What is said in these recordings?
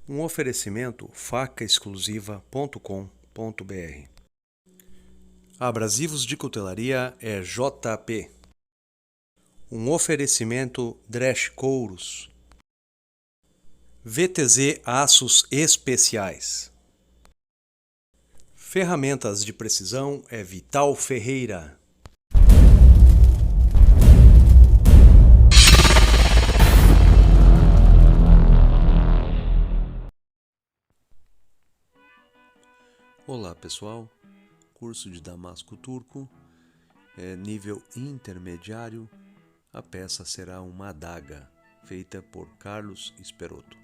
Um oferecimento facaexclusiva.com.br. Abrasivos de cutelaria é JP. Um oferecimento Dresch Couros. VTZ Aços Especiais. Ferramentas de precisão é Vital Ferreira. Olá pessoal, curso de Damasco Turco, nível intermediário. A peça será uma adaga, feita por Carlos Esperotto.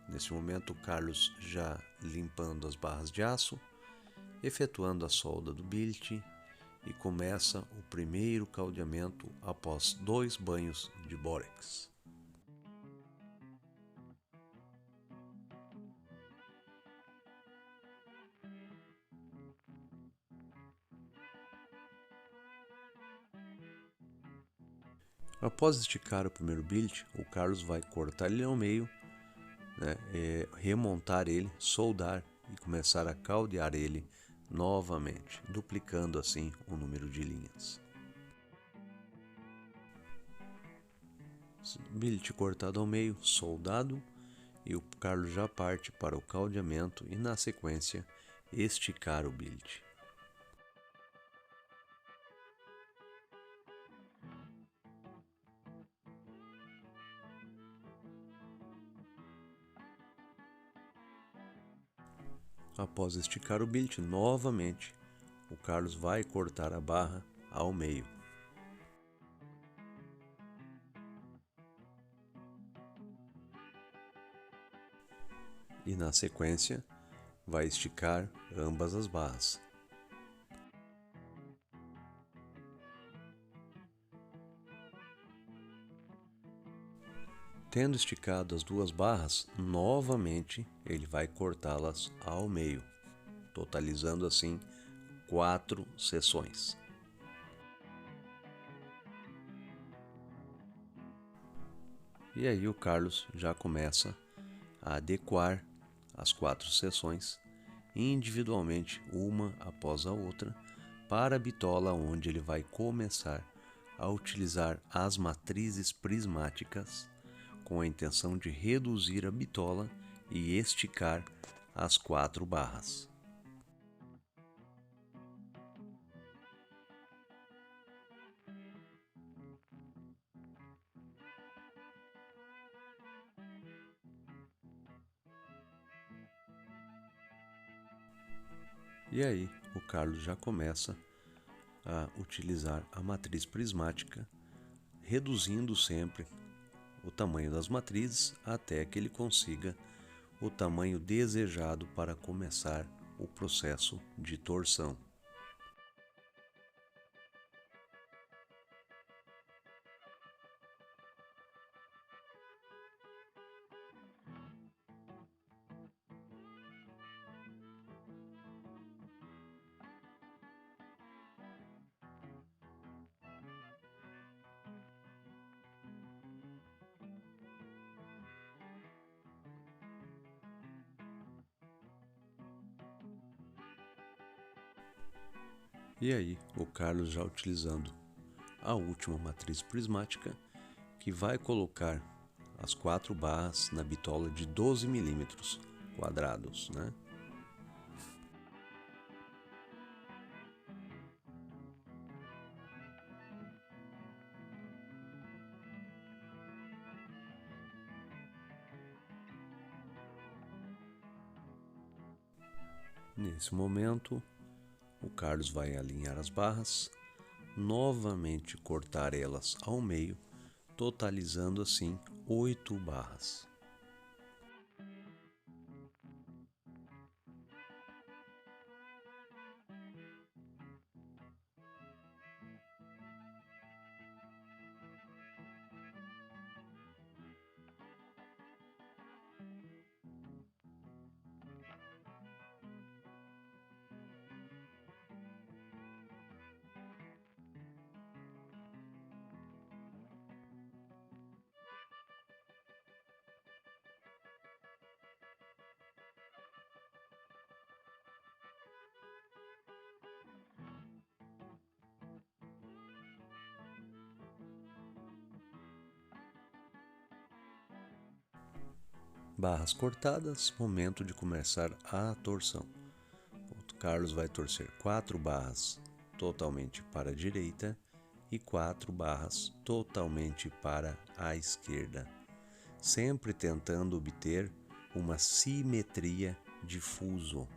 Nesse momento, Carlos já limpando as barras de aço, efetuando a solda do billet e começa o primeiro caldeamento após 2 banhos de bórex. Após esticar o primeiro billet, o Carlos vai cortar ele ao meio, remontar ele, soldar e começar a caldear ele novamente, duplicando assim o número de linhas. Billet cortado ao meio, soldado, e o Carlos já parte para o caldeamento e na sequência esticar o billet. Após esticar o billet novamente, o Carlos vai cortar a barra ao meio. E na sequência vai esticar ambas as barras. Tendo esticado as duas barras, novamente ele vai cortá-las ao meio, totalizando assim 4 seções. E aí o Carlos já começa a adequar as 4 seções individualmente, uma após a outra, para a bitola onde ele vai começar a utilizar as matrizes prismáticas com a intenção de reduzir a bitola e esticar as 4 barras. E aí o Carlos já começa a utilizar a matriz prismática, reduzindo sempre o tamanho das matrizes até que ele consiga o tamanho desejado para começar o processo de torção. E aí, o Carlos já utilizando a última matriz prismática, que vai colocar as 4 barras na bitola de 12 milímetros quadrados, né? Nesse momento, o Carlos vai alinhar as barras, novamente cortar elas ao meio, totalizando assim 8 barras. Barras cortadas, momento de começar a torção. O Carlos vai torcer 4 barras totalmente para a direita e 4 barras totalmente para a esquerda, sempre tentando obter uma simetria de fuso.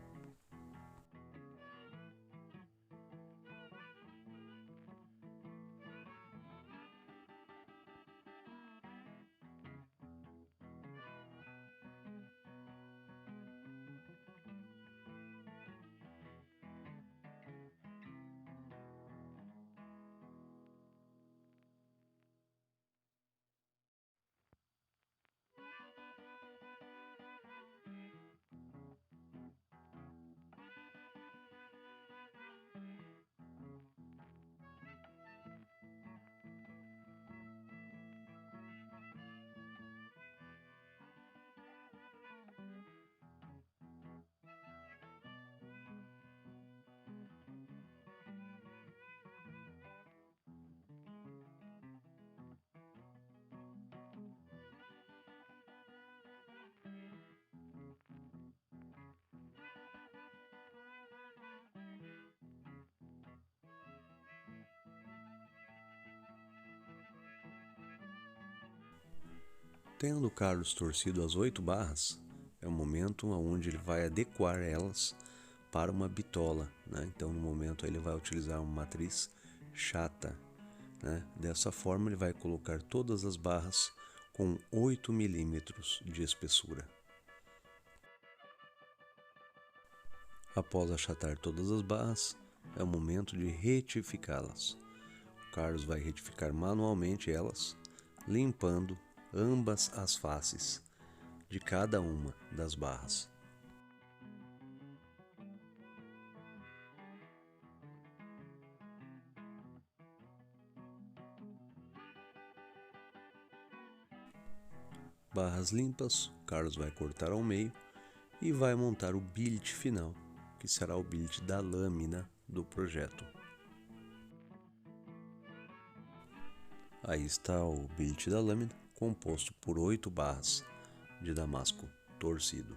Tendo o Carlos torcido as 8 barras, é o momento onde ele vai adequar elas para uma bitola, né? Então, no momento, ele vai utilizar uma matriz chata, né? Dessa forma, ele vai colocar todas as barras com 8 milímetros de espessura. Após achatar todas as barras, é o momento de retificá-las. O Carlos vai retificar manualmente elas, limpando ambas as faces de cada uma das barras. Barras limpas, Carlos vai cortar ao meio e vai montar o billet final, que será o billet da lâmina do projeto. Aí está o billet da lâmina, composto por 8 barras de damasco torcido.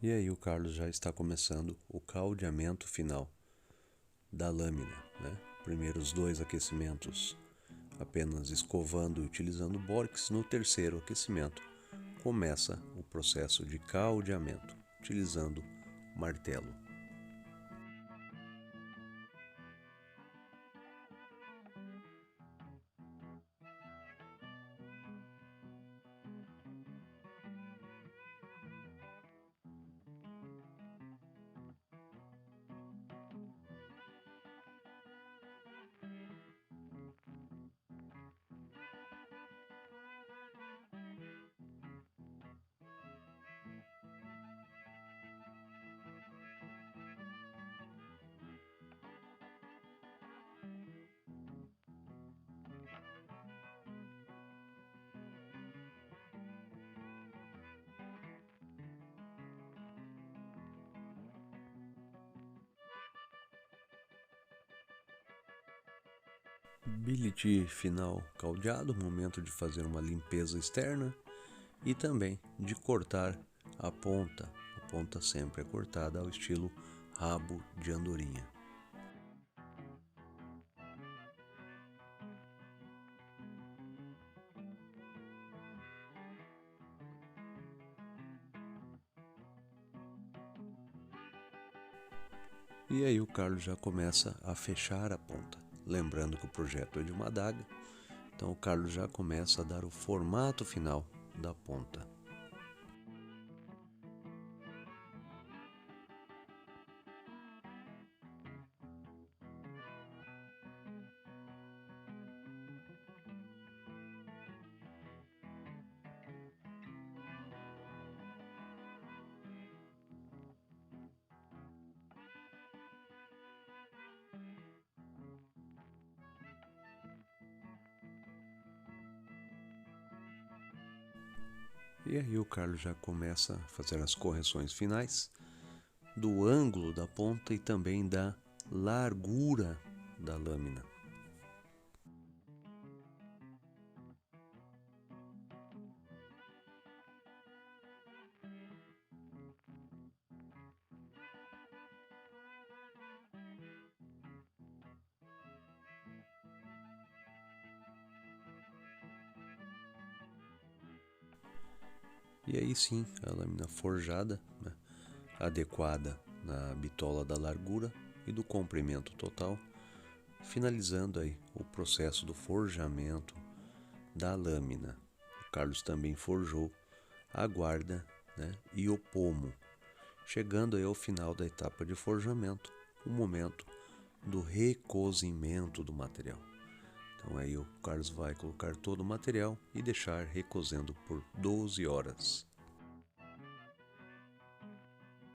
E aí o Carlos já está começando o caldeamento final da lâmina, né? Primeiros 2 aquecimentos apenas escovando e utilizando bórax. No terceiro aquecimento começa o processo de caldeamento utilizando martelo. Billet final caldeado, momento de fazer uma limpeza externa e também de cortar a ponta. A ponta sempre é cortada ao estilo rabo de andorinha. E aí o Carlos já começa a fechar a ponta. Lembrando que o projeto é de uma adaga, então o Carlos já começa a dar o formato final da ponta. E aí o Carlos já começa a fazer as correções finais do ângulo da ponta e também da largura da lâmina. E aí sim, a lâmina forjada, né, adequada na bitola da largura e do comprimento total, finalizando aí o processo do forjamento da lâmina. O Carlos também forjou a guarda, né, e o pomo, chegando aí ao final da etapa de forjamento, o momento do recozimento do material. Então aí o Carlos vai colocar todo o material e deixar recozendo por 12 horas.